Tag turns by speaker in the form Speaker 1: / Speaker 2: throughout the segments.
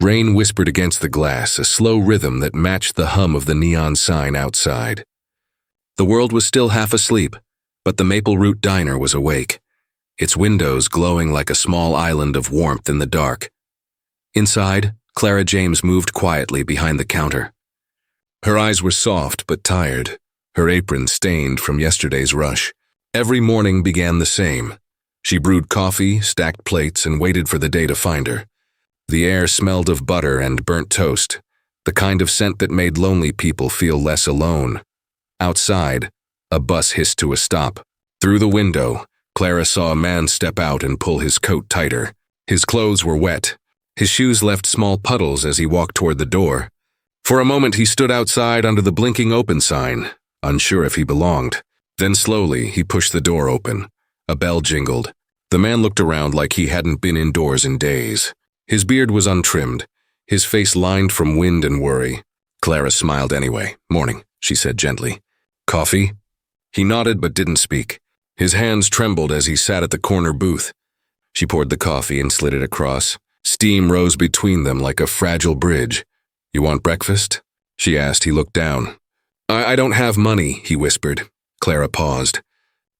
Speaker 1: Rain whispered against the glass, a slow rhythm that matched the hum of the neon sign outside. The world was still half asleep, but the Maple Root Diner was awake, its windows glowing like a small island of warmth in the dark. Inside, Clara James moved quietly behind the counter. Her eyes were soft but tired, her apron stained from yesterday's rush. Every morning began the same. She brewed coffee, stacked plates, and waited for the day to find her. The air smelled of butter and burnt toast, the kind of scent that made lonely people feel less alone. Outside, a bus hissed to a stop. Through the window, Clara saw a man step out and pull his coat tighter. His clothes were wet. His shoes left small puddles as he walked toward the door. For a moment he stood outside under the blinking open sign, unsure if he belonged. Then slowly he pushed the door open. A bell jingled. The man looked around like he hadn't been indoors in days. His beard was untrimmed, his face lined from wind and worry. Clara smiled anyway. "Morning," she said gently. "Coffee?" He nodded but didn't speak. His hands trembled as he sat at the corner booth. She poured the coffee and slid it across. Steam rose between them like a fragile bridge. "You want breakfast?" she asked. He looked down. I don't have money," he whispered. Clara paused.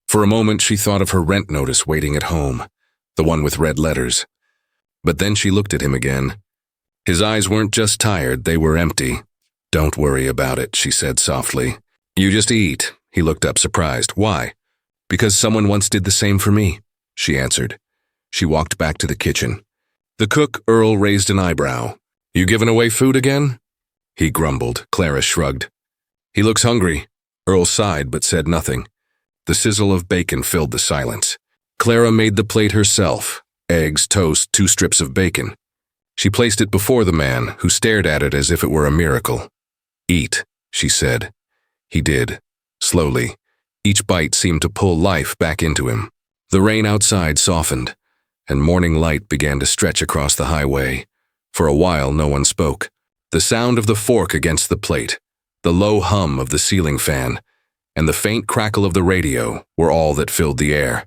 Speaker 1: For a moment she thought of her rent notice waiting at home, the one with red letters. But then she looked at him again. His eyes weren't just tired, they were empty. "Don't worry about it," she said softly. "You just eat." He looked up surprised. "Why?" "Because someone once did the same for me," she answered. She walked back to the kitchen. The cook, Earl, raised an eyebrow. "You giving away food again?" He grumbled. Clara shrugged. "He looks hungry." Earl sighed but said nothing. The sizzle of bacon filled the silence. Clara made the plate herself. Eggs, toast, 2 strips of bacon. She placed it before the man, who stared at it as if it were a miracle. "Eat," she said. He did, slowly. Each bite seemed to pull life back into him. The rain outside softened, and morning light began to stretch across the highway. For a while no one spoke. The sound of the fork against the plate, the low hum of the ceiling fan, and the faint crackle of the radio were all that filled the air.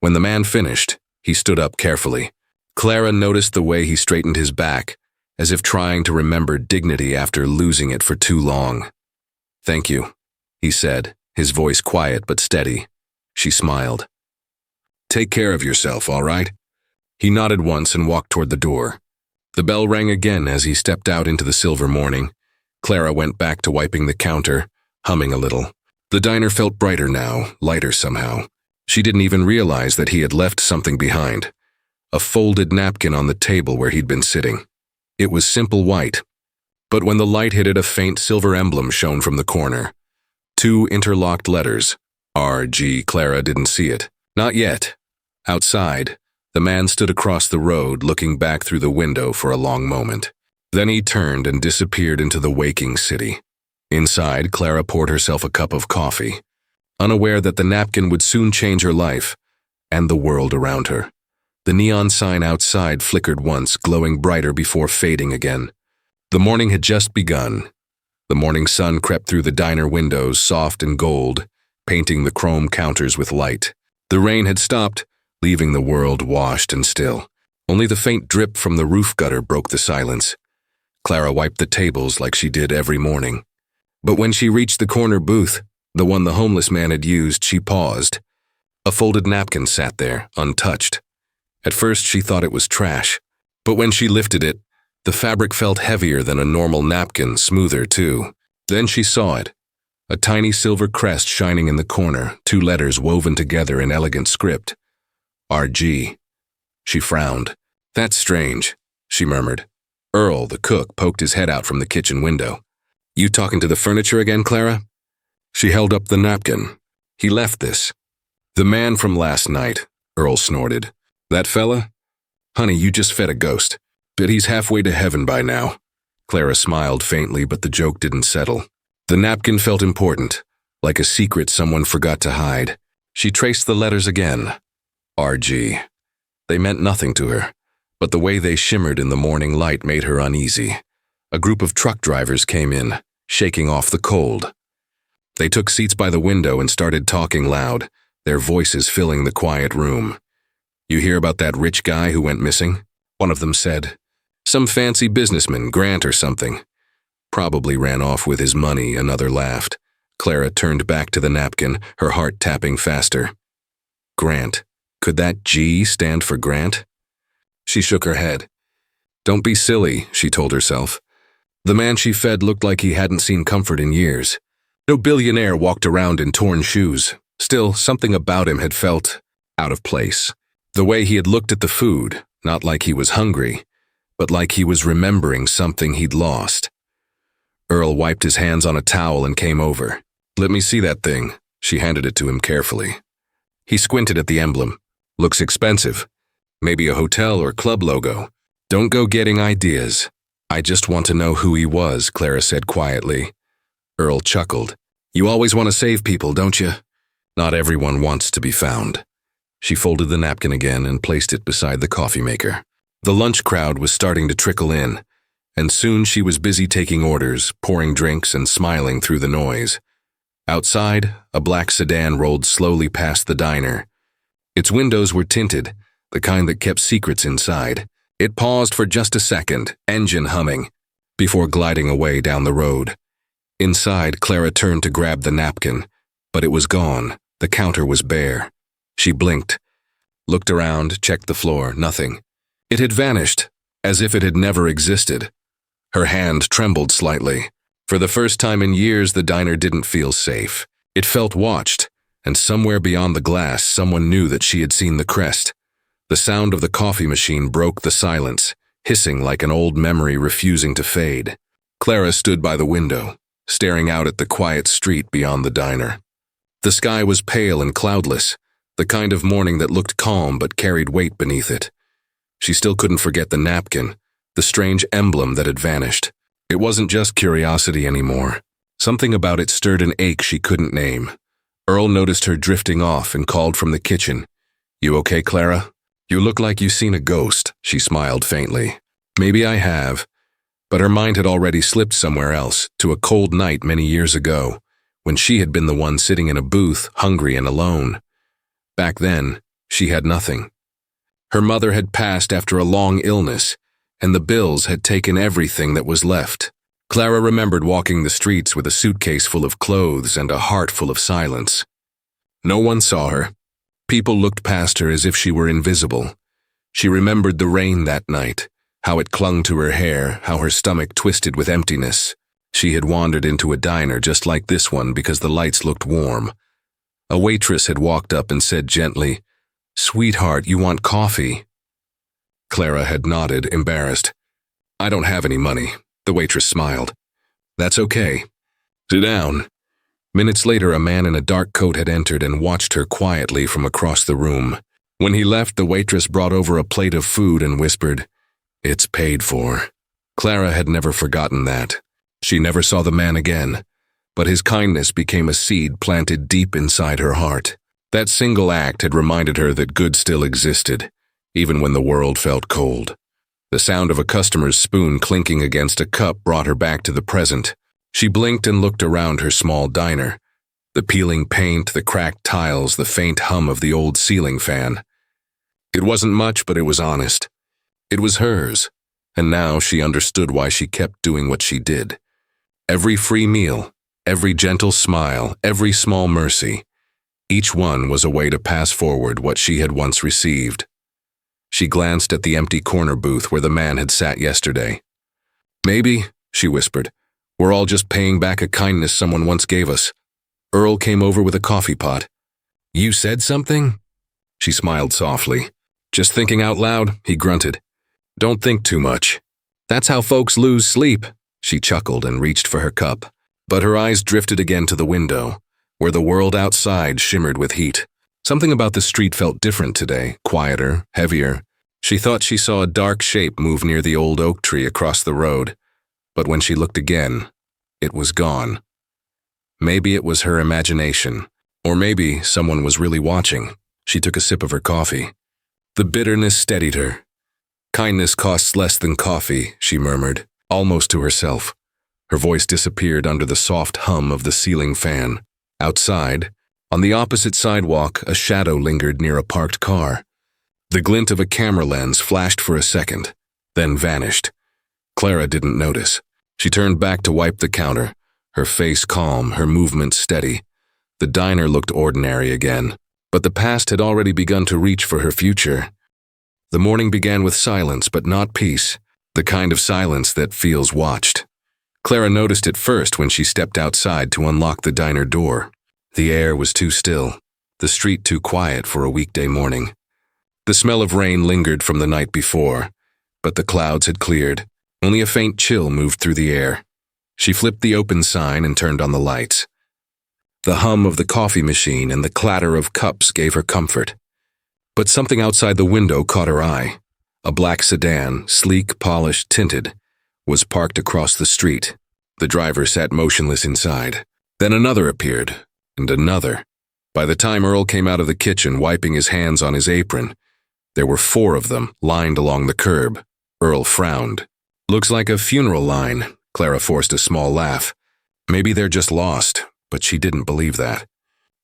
Speaker 1: When the man finished, he stood up carefully. Clara noticed the way he straightened his back, as if trying to remember dignity after losing it for too long. "Thank you," he said, his voice quiet but steady. She smiled. "Take care of yourself, all right?" He nodded once and walked toward the door. The bell rang again as he stepped out into the silver morning. Clara went back to wiping the counter, humming a little. The diner felt brighter now, lighter somehow. She didn't even realize that he had left something behind. A folded napkin on the table where he'd been sitting. It was simple white, but when the light hit it, a faint silver emblem shone from the corner. 2 interlocked letters. R.G. Clara didn't see it. Not yet. Outside, the man stood across the road, looking back through the window for a long moment. Then he turned and disappeared into the waking city. Inside, Clara poured herself a cup of coffee, unaware that the napkin would soon change her life and the world around her. The neon sign outside flickered once, glowing brighter before fading again. The morning had just begun. The morning sun crept through the diner windows, soft and gold, painting the chrome counters with light. The rain had stopped, leaving the world washed and still. Only the faint drip from the roof gutter broke the silence. Clara wiped the tables like she did every morning. But when she reached the corner booth, the one the homeless man had used, she paused. A folded napkin sat there, untouched. At first she thought it was trash, but when she lifted it, the fabric felt heavier than a normal napkin, smoother too. Then she saw it. A tiny silver crest shining in the corner, 2 letters woven together in elegant script. R.G. She frowned. "That's strange," she murmured. Earl, the cook, poked his head out from the kitchen window. "You talking to the furniture again, Clara?" She held up the napkin. "He left this." "The man from last night," Earl snorted. "That fella? Honey, you just fed a ghost. Bet he's halfway to heaven by now." Clara smiled faintly, but the joke didn't settle. The napkin felt important, like a secret someone forgot to hide. She traced the letters again. R.G. They meant nothing to her, but the way they shimmered in the morning light made her uneasy. A group of truck drivers came in, shaking off the cold. They took seats by the window and started talking loud, their voices filling the quiet room. "You hear about that rich guy who went missing?" one of them said. Some fancy businessman, Grant or something. Probably ran off with his money, another laughed. Clara turned back to the napkin, her heart tapping faster. Grant. Could that G stand for Grant? She shook her head. Don't be silly, she told herself. The man she fed looked like he hadn't seen comfort in years. No billionaire walked around in torn shoes. Still, something about him had felt out of place. The way he had looked at the food, not like he was hungry, but like he was remembering something he'd lost. Earl wiped his hands on a towel and came over. Let me see that thing. She handed it to him carefully. He squinted at the emblem. Looks expensive. Maybe a hotel or club logo. Don't go getting ideas. I just want to know who he was, Clara said quietly. Earl chuckled. You always want to save people, don't you? Not everyone wants to be found. She folded the napkin again and placed it beside the coffee maker. The lunch crowd was starting to trickle in, and soon she was busy taking orders, pouring drinks and smiling through the noise. Outside, a black sedan rolled slowly past the diner. Its windows were tinted, the kind that kept secrets inside. It paused for just a second, engine humming, before gliding away down the road. Inside, Clara turned to grab the napkin, but it was gone. The counter was bare. She blinked, looked around, checked the floor, nothing. It had vanished, as if it had never existed. Her hand trembled slightly. For the first time in years, the diner didn't feel safe. It felt watched, and somewhere beyond the glass, someone knew that she had seen the crest. The sound of the coffee machine broke the silence, hissing like an old memory refusing to fade. Clara stood by the window, staring out at the quiet street beyond the diner. The sky was pale and cloudless, the kind of morning that looked calm but carried weight beneath it. She still couldn't forget the napkin, the strange emblem that had vanished. It wasn't just curiosity anymore. Something about it stirred an ache she couldn't name. Earl noticed her drifting off and called from the kitchen. You okay, Clara? You look like you've seen a ghost, she smiled faintly. Maybe I have. But her mind had already slipped somewhere else, to a cold night many years ago, when she had been the one sitting in a booth, hungry and alone. Back then, she had nothing. Her mother had passed after a long illness, and the bills had taken everything that was left. Clara remembered walking the streets with a suitcase full of clothes and a heart full of silence. No one saw her. People looked past her as if she were invisible. She remembered the rain that night, how it clung to her hair, how her stomach twisted with emptiness. She had wandered into a diner just like this one because the lights looked warm. A waitress had walked up and said gently, "Sweetheart, you want coffee?" Clara had nodded, embarrassed. "I don't have any money," the waitress smiled. "That's okay. Sit down." Minutes later, a man in a dark coat had entered and watched her quietly from across the room. When he left, the waitress brought over a plate of food and whispered, "It's paid for." Clara had never forgotten that. She never saw the man again, but his kindness became a seed planted deep inside her heart. That single act had reminded her that good still existed, even when the world felt cold. The sound of a customer's spoon clinking against a cup brought her back to the present. She blinked and looked around her small diner. The peeling paint, the cracked tiles, the faint hum of the old ceiling fan. It wasn't much, but it was honest. It was hers, and now she understood why she kept doing what she did. Every free meal, every gentle smile, every small mercy, each one was a way to pass forward what she had once received. She glanced at the empty corner booth where the man had sat yesterday. "Maybe," she whispered, "we're all just paying back a kindness someone once gave us." Earl came over with a coffee pot. "You said something?" She smiled softly. "Just thinking out loud," he grunted. "Don't think too much." "That's how folks lose sleep." She chuckled and reached for her cup, but her eyes drifted again to the window, where the world outside shimmered with heat. Something about the street felt different today, quieter, heavier. She thought she saw a dark shape move near the old oak tree across the road, but when she looked again, it was gone. Maybe it was her imagination, or maybe someone was really watching. She took a sip of her coffee. The bitterness steadied her. "Kindness costs less than coffee," she murmured, almost to herself. Her voice disappeared under the soft hum of the ceiling fan. Outside, on the opposite sidewalk, a shadow lingered near a parked car. The glint of a camera lens flashed for a second, then vanished. Clara didn't notice. She turned back to wipe the counter, her face calm, her movements steady. The diner looked ordinary again, but the past had already begun to reach for her future. The morning began with silence, but not peace, the kind of silence that feels watched. Clara noticed it first when she stepped outside to unlock the diner door. The air was too still, the street too quiet for a weekday morning. The smell of rain lingered from the night before, but the clouds had cleared. Only a faint chill moved through the air. She flipped the open sign and turned on the lights. The hum of the coffee machine and the clatter of cups gave her comfort. But something outside the window caught her eye. A black sedan, sleek, polished, tinted, was parked across the street. The driver sat motionless inside. Then another appeared, and another. By the time Earl came out of the kitchen, wiping his hands on his apron, there were 4 of them, lined along the curb. Earl frowned. "Looks like a funeral line." Clara forced a small laugh. Maybe they're just lost, but she didn't believe that.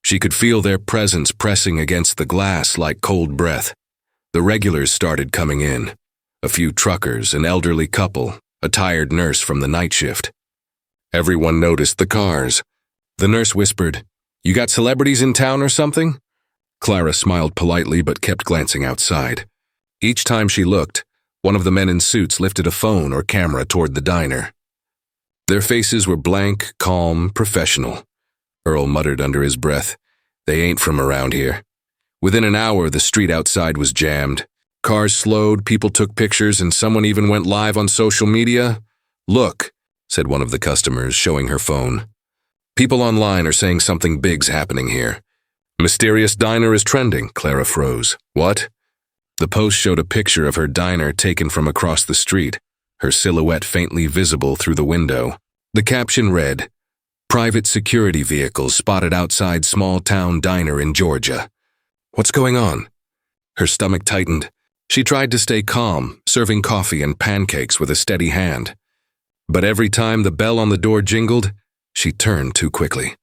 Speaker 1: She could feel their presence pressing against the glass like cold breath. The regulars started coming in. A few truckers, an elderly couple, a tired nurse from the night shift. Everyone noticed the cars. The nurse whispered, "You got celebrities in town or something?" Clara smiled politely but kept glancing outside. Each time she looked, one of the men in suits lifted a phone or camera toward the diner. Their faces were blank, calm, professional. Earl muttered under his breath, "They ain't from around here." Within an hour, the street outside was jammed. Cars slowed, people took pictures, and someone even went live on social media. "Look," said one of the customers, showing her phone. "People online are saying something big's happening here." "Mysterious diner is trending," Clara froze. "What?" The post showed a picture of her diner taken from across the street, her silhouette faintly visible through the window. The caption read, "Private security vehicles spotted outside small-town diner in Georgia." What's going on? Her stomach tightened. She tried to stay calm, serving coffee and pancakes with a steady hand. But every time the bell on the door jingled, she turned too quickly.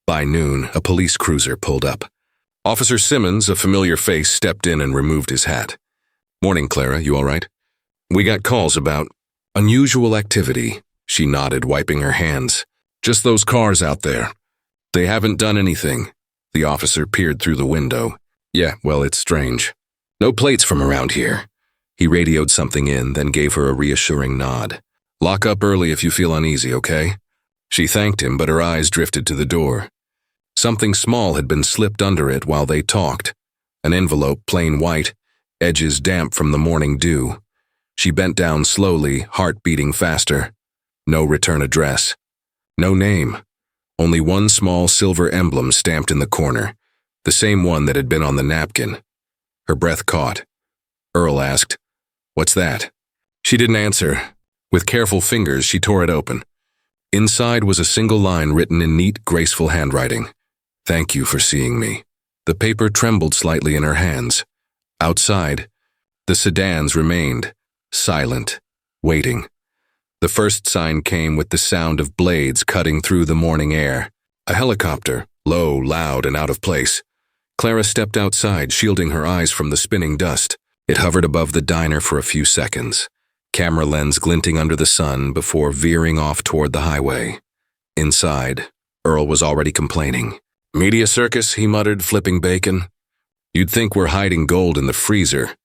Speaker 1: By noon, a police cruiser pulled up. Officer Simmons, a familiar face, stepped in and removed his hat. "Morning, Clara, you all right?" "We got calls about unusual activity," she nodded, wiping her hands. "Just those cars out there. They haven't done anything." The officer peered through the window. "Yeah, well, it's strange. No plates from around here." He radioed something in, then gave her a reassuring nod. "Lock up early if you feel uneasy, okay?" She thanked him, but her eyes drifted to the door. Something small had been slipped under it while they talked. An envelope, plain white, edges damp from the morning dew. She bent down slowly, heart beating faster. No return address. No name. Only one small silver emblem stamped in the corner, the same one that had been on the napkin. Her breath caught. Earl asked, "What's that?" She didn't answer. With careful fingers, she tore it open. Inside was a single line written in neat, graceful handwriting. "Thank you for seeing me." The paper trembled slightly in her hands. Outside, the sedans remained, silent, waiting. The first sign came with the sound of blades cutting through the morning air. A helicopter, low, loud, and out of place. Clara stepped outside, shielding her eyes from the spinning dust. It hovered above the diner for a few seconds, camera lens glinting under the sun before veering off toward the highway. Inside, Earl was already complaining. "Media circus," he muttered, flipping bacon. "You'd think we're hiding gold in the freezer."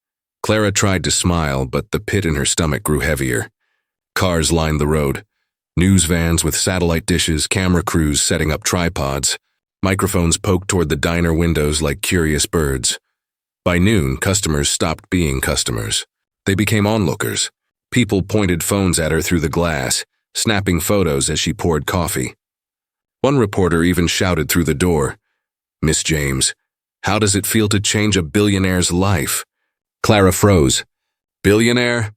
Speaker 1: Clara tried to smile, but the pit in her stomach grew heavier. Cars lined the road. News vans with satellite dishes, camera crews setting up tripods. Microphones poked toward the diner windows like curious birds. By noon, customers stopped being customers. They became onlookers. People pointed phones at her through the glass, snapping photos as she poured coffee. One reporter even shouted through the door, "Miss James, how does it feel to change a billionaire's life?" Clara froze. "Billionaire?"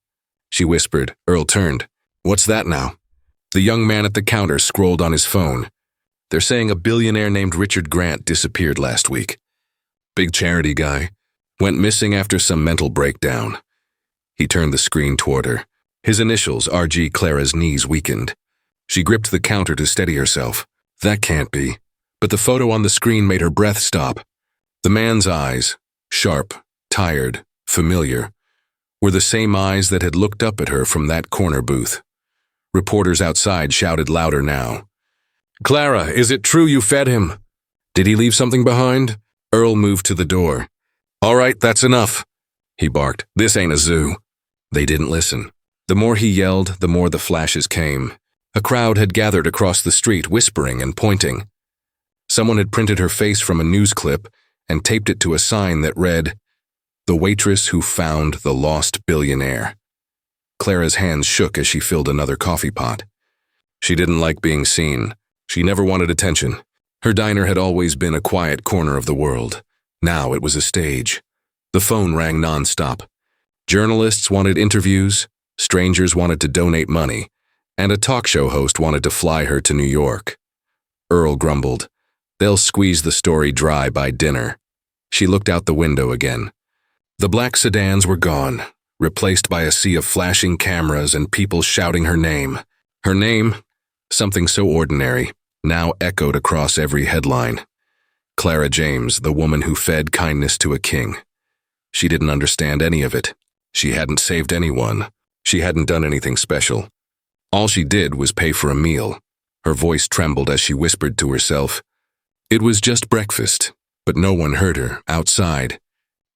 Speaker 1: she whispered. Earl turned. "What's that now?" The young man at the counter scrolled on his phone. "They're saying a billionaire named Richard Grant disappeared last week. Big charity guy. Went missing after some mental breakdown." He turned the screen toward her. His initials, RG. Clara's knees weakened. She gripped the counter to steady herself. That can't be. But the photo on the screen made her breath stop. The man's eyes, sharp, tired, familiar, were the same eyes that had looked up at her from that corner booth. Reporters outside shouted louder now. "Clara, is it true you fed him? Did he leave something behind?" Earl moved to the door. "All right, that's enough," he barked. "This ain't a zoo." They didn't listen. The more he yelled, the more the flashes came. A crowd had gathered across the street, whispering and pointing. Someone had printed her face from a news clip and taped it to a sign that read, "The waitress who found the lost billionaire." Clara's hands shook as she filled another coffee pot. She didn't like being seen. She never wanted attention. Her diner had always been a quiet corner of the world. Now it was a stage. The phone rang nonstop. Journalists wanted interviews, strangers wanted to donate money, and a talk show host wanted to fly her to New York. Earl grumbled, "They'll squeeze the story dry by dinner." She looked out the window again. The black sedans were gone, replaced by a sea of flashing cameras and people shouting her name. Her name, something so ordinary, now echoed across every headline. Clara James, the woman who fed kindness to a king. She didn't understand any of it. She hadn't saved anyone. She hadn't done anything special. All she did was pay for a meal. Her voice trembled as she whispered to herself. It was just breakfast, but no one heard her outside.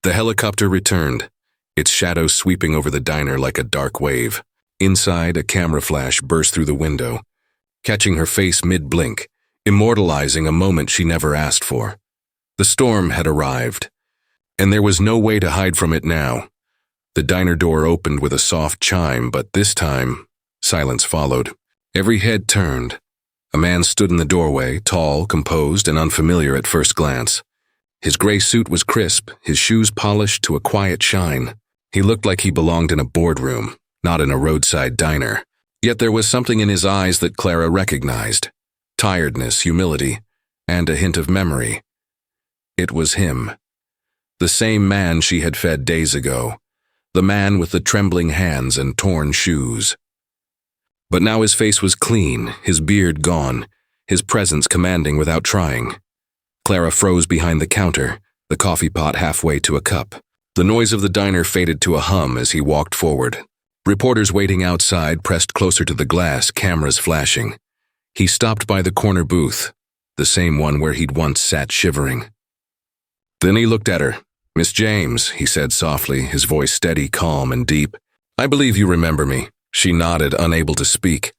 Speaker 1: The helicopter returned, its shadow sweeping over the diner like a dark wave. Inside, a camera flash burst through the window, catching her face mid-blink, immortalizing a moment she never asked for. The storm had arrived, and there was no way to hide from it now. The diner door opened with a soft chime, but this time, silence followed. Every head turned. A man stood in the doorway, tall, composed, and unfamiliar at first glance. His gray suit was crisp, his shoes polished to a quiet shine. He looked like he belonged in a boardroom, not in a roadside diner. Yet there was something in his eyes that Clara recognized. Tiredness, humility, and a hint of memory. It was him. The same man she had fed days ago. The man with the trembling hands and torn shoes. But now his face was clean, his beard gone, his presence commanding without trying. Clara froze behind the counter, the coffee pot halfway to a cup. The noise of the diner faded to a hum as he walked forward. Reporters waiting outside pressed closer to the glass, cameras flashing. He stopped by the corner booth, the same one where he'd once sat shivering. Then he looked at her. "Miss James," he said softly, his voice steady, calm, and deep. "I believe you remember me." She nodded, unable to speak.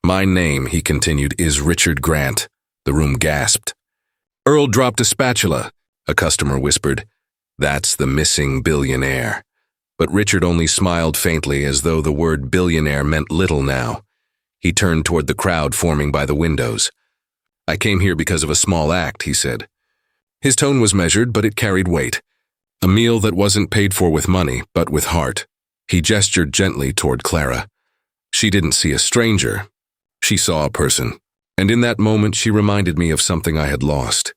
Speaker 1: "My name," he continued, "is Richard Grant." The room gasped. "Earl dropped a spatula," a customer whispered. "That's the missing billionaire." But Richard only smiled faintly, as though the word billionaire meant little now. He turned toward the crowd forming by the windows. "I came here because of a small act," he said. His tone was measured, but it carried weight. A meal that wasn't paid for with money, but with heart. He gestured gently toward Clara. She didn't see a stranger. She saw a person. And in that moment, she reminded me of something I had lost.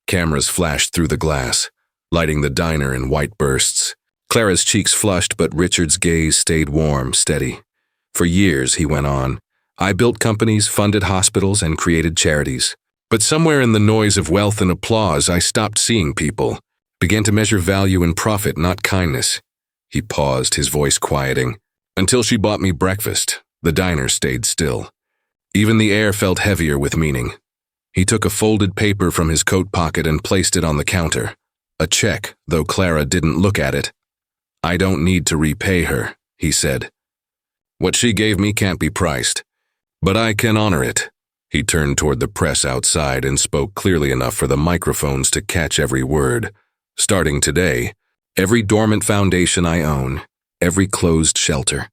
Speaker 1: Cameras flashed through the glass, lighting the diner in white bursts. Clara's cheeks flushed, but Richard's gaze stayed warm, steady. "For years," he went on, "I built companies, funded hospitals, and created charities. But somewhere in the noise of wealth and applause, I stopped seeing people, began to measure value in profit, not kindness." He paused, his voice quieting. "Until she bought me breakfast, the diner stayed still. Even the air felt heavier with meaning." He took a folded paper from his coat pocket and placed it on the counter. A check, though Clara didn't look at it. "I don't need to repay her," he said. "What she gave me can't be priced. But I can honor it." He turned toward the press outside and spoke clearly enough for the microphones to catch every word. "Starting today, every dormant foundation I own, every closed shelter,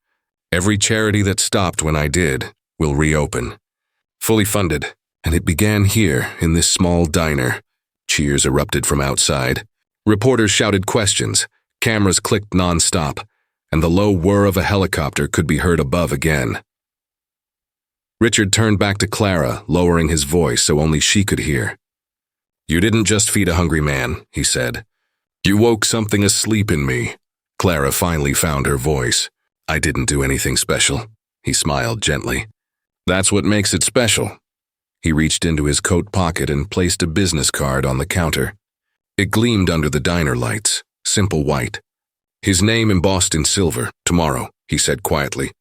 Speaker 1: every charity that stopped when I did, will reopen. Fully funded, and it began here in this small diner." Cheers erupted from outside. Reporters shouted questions, cameras clicked nonstop, and the low whir of a helicopter could be heard above again. Richard turned back to Clara, lowering his voice so only she could hear. "You didn't just feed a hungry man," he said. "You woke something asleep in me." Clara finally found her voice. "I didn't do anything special," he smiled gently. "That's what makes it special." He reached into his coat pocket and placed a business card on the counter. It gleamed under the diner lights, simple white. His name embossed in silver. Tomorrow, he said quietly.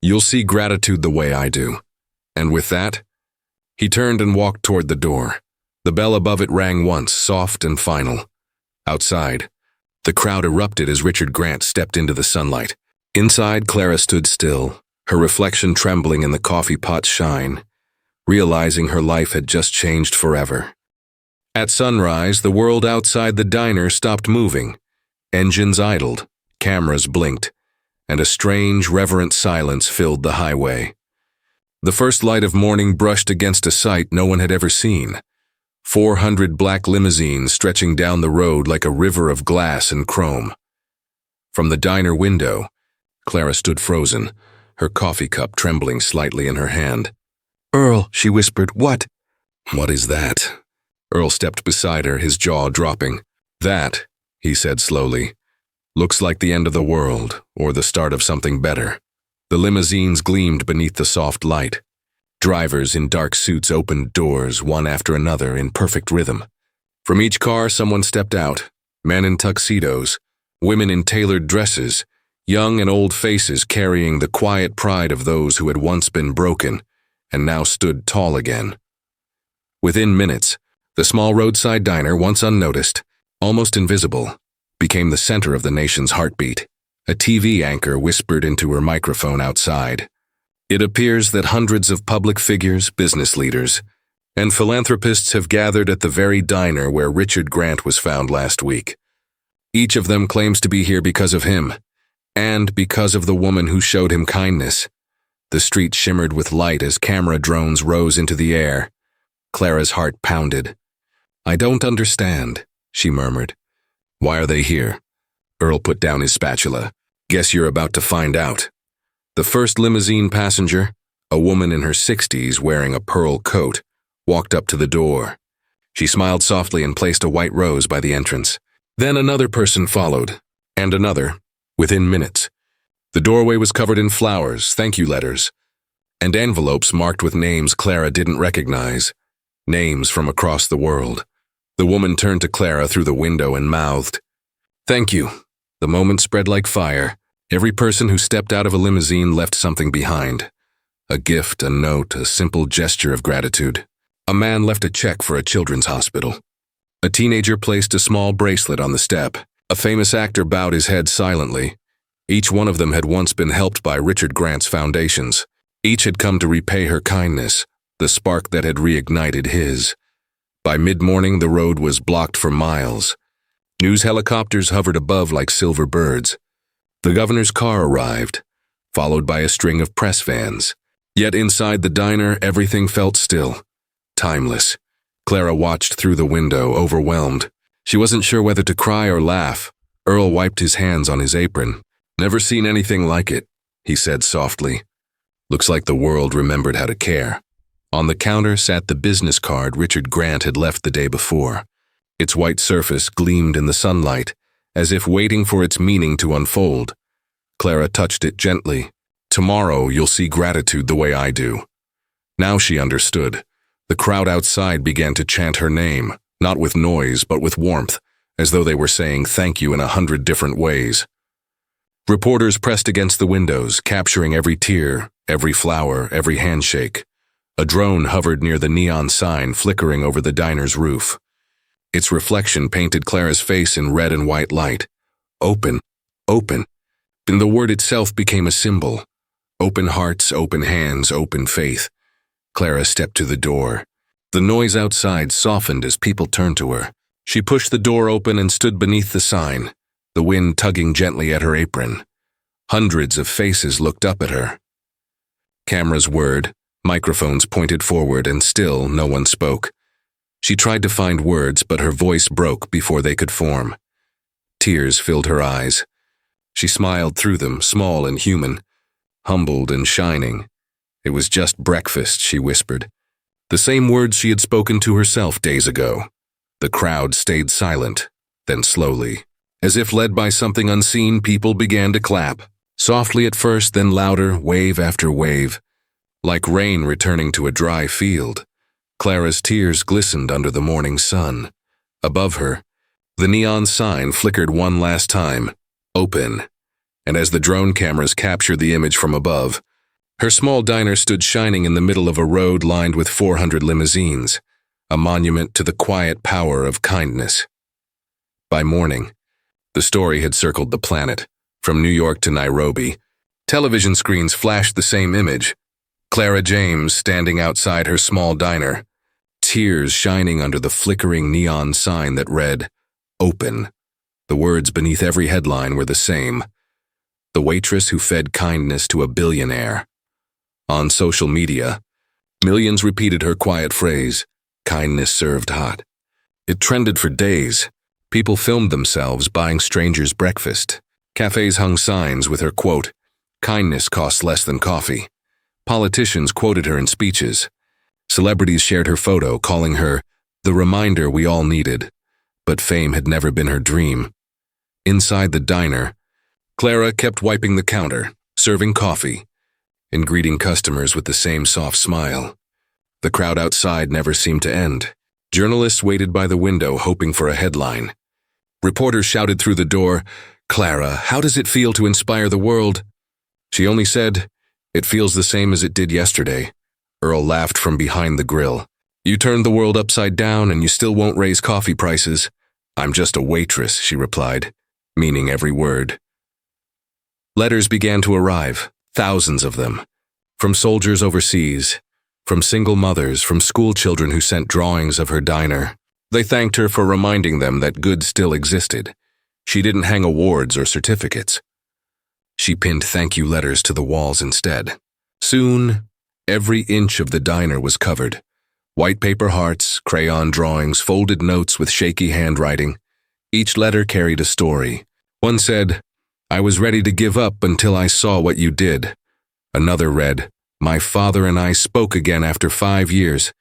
Speaker 1: You'll see gratitude the way I do. And with that, he turned and walked toward the door. The bell above it rang once, soft and final. Outside, the crowd erupted as Richard Grant stepped into the sunlight. Inside, Clara stood still, her reflection trembling in the coffee pot's shine, realizing her life had just changed forever. At sunrise, the world outside the diner stopped moving. Engines idled, cameras blinked, and a strange, reverent silence filled the highway. The first light of morning brushed against a sight no one had ever seen. 400 black limousines stretching down the road like a river of glass and chrome. From the diner window, Clara stood frozen, her coffee cup trembling slightly in her hand. "Earl," she whispered, "what?" "What is that?" Earl stepped beside her, his jaw dropping. "That," he said slowly, "looks like the end of the world, or the start of something better." The limousines gleamed beneath the soft light. Drivers in dark suits opened doors, one after another, in perfect rhythm. From each car, someone stepped out, men in tuxedos, women in tailored dresses, young and old faces carrying the quiet pride of those who had once been broken and now stood tall again. Within minutes, the small roadside diner, once unnoticed, almost invisible, became the center of the nation's heartbeat. A TV anchor whispered into her microphone outside. It appears that hundreds of public figures, business leaders, and philanthropists have gathered at the very diner where Richard Grant was found last week. Each of them claims to be here because of him, and because of the woman who showed him kindness. The street shimmered with light as camera drones rose into the air. Clara's heart pounded. "I don't understand," she murmured. "Why are they here?" Earl put down his spatula. "Guess you're about to find out." The first limousine passenger, a woman in her 60s wearing a pearl coat, walked up to the door. She smiled softly and placed a white rose by the entrance. Then another person followed, and another, within minutes. The doorway was covered in flowers, thank you letters, and envelopes marked with names Clara didn't recognize, names from across the world. The woman turned to Clara through the window and mouthed, "Thank you." The moment spread like fire. Every person who stepped out of a limousine left something behind. A gift, a note, a simple gesture of gratitude. A man left a check for a children's hospital. A teenager placed a small bracelet on the step. A famous actor bowed his head silently. Each one of them had once been helped by Richard Grant's foundations. Each had come to repay her kindness, the spark that had reignited his. By mid-morning, the road was blocked for miles. News helicopters hovered above like silver birds. The governor's car arrived, followed by a string of press vans. Yet inside the diner, everything felt still, timeless. Clara watched through the window, overwhelmed. She wasn't sure whether to cry or laugh. Earl wiped his hands on his apron. "Never seen anything like it," he said softly. "Looks like the world remembered how to care." On the counter sat the business card Richard Grant had left the day before. Its white surface gleamed in the sunlight, as if waiting for its meaning to unfold. Clara touched it gently. "Tomorrow you'll see gratitude the way I do." Now she understood. The crowd outside began to chant her name, not with noise but with warmth, as though they were saying thank you in 100 different ways. Reporters pressed against the windows, capturing every tear, every flower, every handshake. A drone hovered near the neon sign flickering over the diner's roof. Its reflection painted Clara's face in red and white light. Open, open. And the word itself became a symbol. Open hearts, open hands, open faith. Clara stepped to the door. The noise outside softened as people turned to her. She pushed the door open and stood beneath the sign, the wind tugging gently at her apron. Hundreds of faces looked up at her. Cameras whirred, microphones pointed forward, and still no one spoke. She tried to find words, but her voice broke before they could form. Tears filled her eyes. She smiled through them, small and human, humbled and shining. It was just breakfast, she whispered. The same words she had spoken to herself days ago. The crowd stayed silent, then slowly, as if led by something unseen, people began to clap. Softly at first, then louder, wave after wave, like rain returning to a dry field. Clara's tears glistened under the morning sun. Above her, the neon sign flickered one last time. Open. And as the drone cameras captured the image from above, her small diner stood shining in the middle of a road lined with 400 limousines, a monument to the quiet power of kindness. By morning, the story had circled the planet. From New York to Nairobi, television screens flashed the same image: Clara James standing outside her small diner, tears shining under the flickering neon sign that read, "Open." The words beneath every headline were the same: the waitress who fed kindness to a billionaire. On social media, millions repeated her quiet phrase, "Kindness served hot." It trended for days. People filmed themselves buying strangers breakfast. Cafes hung signs with her quote, "Kindness costs less than coffee." Politicians quoted her in speeches. Celebrities shared her photo, calling her the reminder we all needed. But fame had never been her dream. Inside the diner, Clara kept wiping the counter, serving coffee, and greeting customers with the same soft smile. The crowd outside never seemed to end. Journalists waited by the window, hoping for a headline. Reporters shouted through the door, "Clara, how does it feel to inspire the world?" She only said, "It feels the same as it did yesterday." Earl laughed from behind the grill. "You turned the world upside down and you still won't raise coffee prices." "I'm just a waitress," she replied, meaning every word. Letters began to arrive, thousands of them, from soldiers overseas, from single mothers, from school children who sent drawings of her diner. They thanked her for reminding them that good still existed. She didn't hang awards or certificates. She pinned thank you letters to the walls instead. Soon, every inch of the diner was covered. White paper hearts, crayon drawings, folded notes with shaky handwriting. Each letter carried a story. One said, "I was ready to give up until I saw what you did." Another read, "My father and I spoke again after 5 years.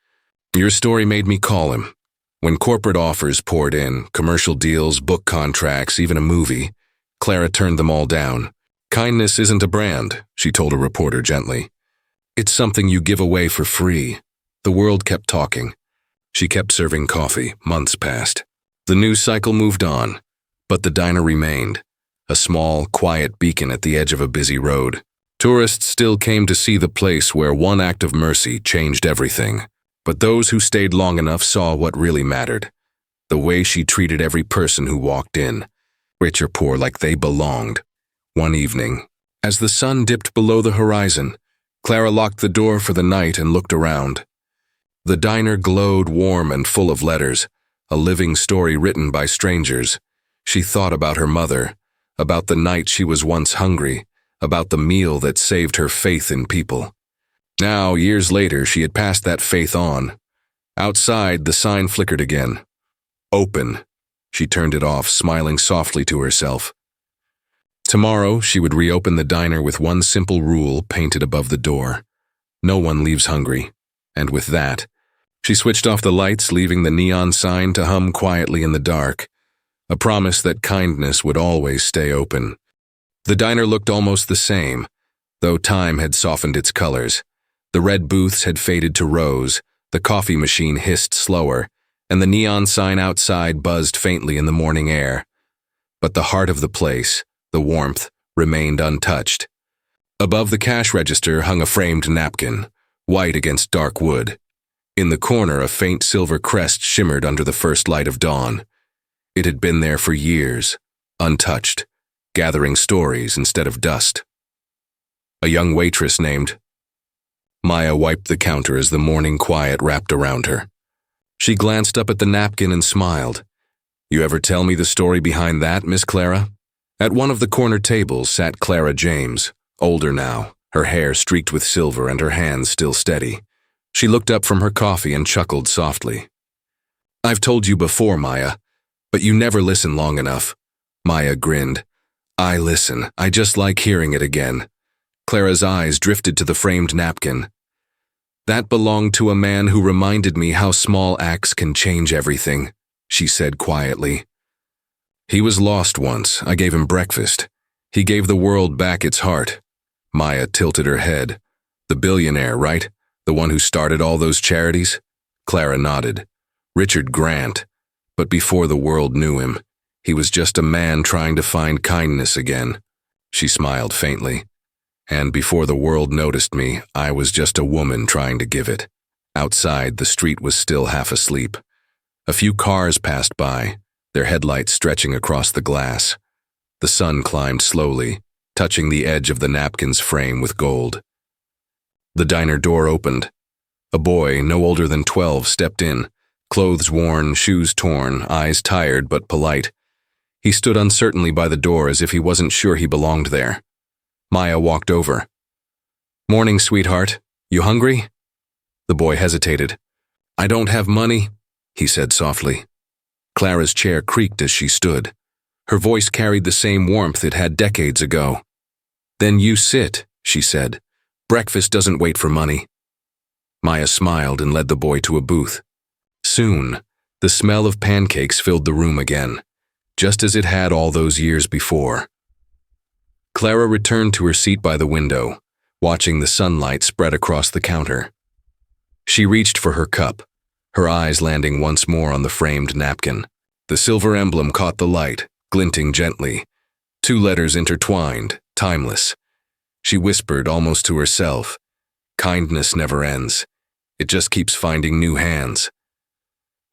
Speaker 1: Your story made me call him." When corporate offers poured in, commercial deals, book contracts, even a movie, Clara turned them all down. "Kindness isn't a brand," she told a reporter gently. "It's something you give away for free." The world kept talking. She kept serving coffee. Months passed. The news cycle moved on, but the diner remained, a small, quiet beacon at the edge of a busy road. Tourists still came to see the place where one act of mercy changed everything. But those who stayed long enough saw what really mattered: the way she treated every person who walked in, rich or poor, like they belonged. One evening, as the sun dipped below the horizon, Clara locked the door for the night and looked around. The diner glowed warm and full of letters, a living story written by strangers. She thought about her mother, about the night she was once hungry, about the meal that saved her faith in people. Now, years later, she had passed that faith on. Outside, the sign flickered again. "Open." She turned it off, smiling softly to herself. Tomorrow, she would reopen the diner with one simple rule painted above the door: no one leaves hungry. And with that, she switched off the lights, leaving the neon sign to hum quietly in the dark, a promise that kindness would always stay open. The diner looked almost the same, though time had softened its colors. The red booths had faded to rose, the coffee machine hissed slower, and the neon sign outside buzzed faintly in the morning air. But the heart of the place, the warmth, remained untouched. Above the cash register hung a framed napkin, white against dark wood. In the corner, a faint silver crest shimmered under the first light of dawn. It had been there for years, untouched, gathering stories instead of dust. A young waitress named Maya wiped the counter as the morning quiet wrapped around her. She glanced up at the napkin and smiled. "You ever tell me the story behind that, Miss Clara?" At one of the corner tables sat Clara James, older now, her hair streaked with silver and her hands still steady. She looked up from her coffee and chuckled softly. "I've told you before, Maya, but you never listen long enough." Maya grinned. "I listen. I just like hearing it again." Clara's eyes drifted to the framed napkin. "That belonged to a man who reminded me how small acts can change everything," she said quietly. "He was lost once. I gave him breakfast. He gave the world back its heart." Maya tilted her head. "The billionaire, right? The one who started all those charities?" Clara nodded. "Richard Grant. But before the world knew him, He was just a man trying to find kindness again. She smiled faintly. And before the world noticed me, I was just a woman trying to give it. Outside, the street was still half asleep. A few cars passed by, their headlights stretching across the glass. The sun climbed slowly, touching the edge of the napkin's frame with gold. The diner door opened. A boy, no older than 12, stepped in, clothes worn, shoes torn, eyes tired but polite. He stood uncertainly by the door as if he wasn't sure he belonged there. Maya walked over. "Morning, sweetheart. You hungry?" The boy hesitated. "I don't have money," he said softly. Clara's chair creaked as she stood. Her voice carried the same warmth it had decades ago. "Then you sit," she said. "Breakfast doesn't wait for money." Maya smiled and led the boy to a booth. Soon, the smell of pancakes filled the room again, just as it had all those years before. Clara returned to her seat by the window, watching the sunlight spread across the counter. She reached for her cup, her eyes landing once more on the framed napkin. The silver emblem caught the light, glinting gently. 2 letters intertwined, timeless. She whispered almost to herself, "Kindness never ends. It just keeps finding new hands."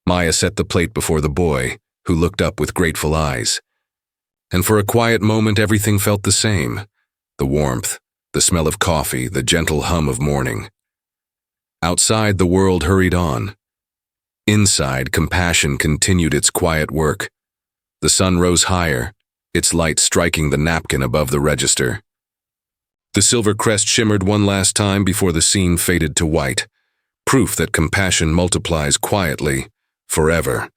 Speaker 1: Maya set the plate before the boy, who looked up with grateful eyes. And for a quiet moment everything felt the same. The warmth, the smell of coffee, the gentle hum of morning. Outside, the world hurried on. Inside, compassion continued its quiet work. The sun rose higher, its light striking the napkin above the register. The silver crest shimmered one last time before the scene faded to white, proof that compassion multiplies quietly, forever.